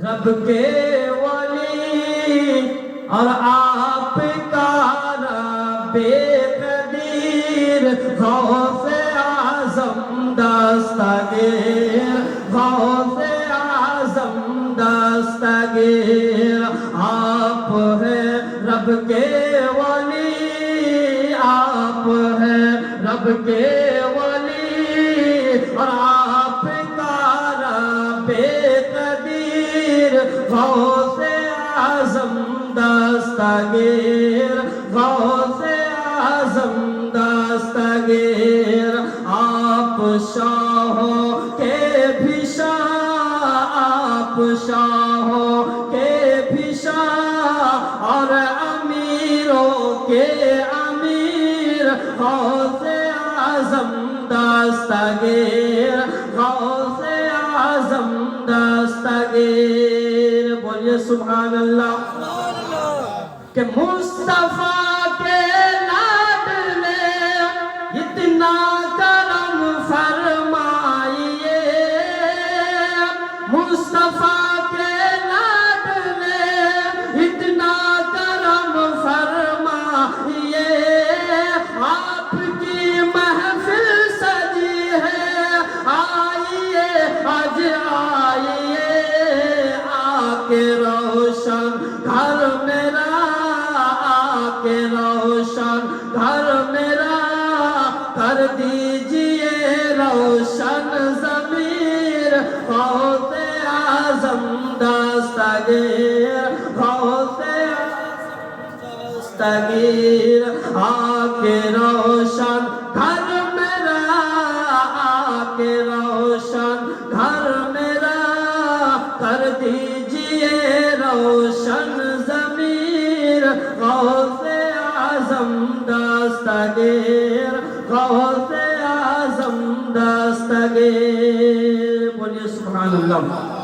رب کے ولی اور آپ کا رب قدیر غوث اعظم دستگیر غوث اعظم دستگیر آپ ہیں رب کے ولی آپ ہیں رب کے ولی اور آپ کا رب قدیر غوث اعظم دستگیر غوث اعظم دستگیر آپ شاہوں کے بھی شاہ آپ شاہوں کے بھی شاہ اور امیروں کے امیر غوث اعظم دستگیر غوث اعظم دستگیر بولیے سبحان اللہ کہ مصطفیٰ کے لاڈلے اتنا کرم فرمائیے مصطفیٰ کے لاڈلے اتنا کرم فرمائیے آپ کی محفل سجی ہے آئیے آج آئیے آ کے روشن گھر میرا آ کے روشن گھر میرا کر دیجئے روشن ضمیر غوث اعظم دستگیر غوث اعظم دستگیر آ کے روشن گھر میرا آ کے روشن گھر میرا کر دیجئے روشن ضمیر غوث اعظم دستگیر غوث اعظم دستگیر بولیے سبحان اللہ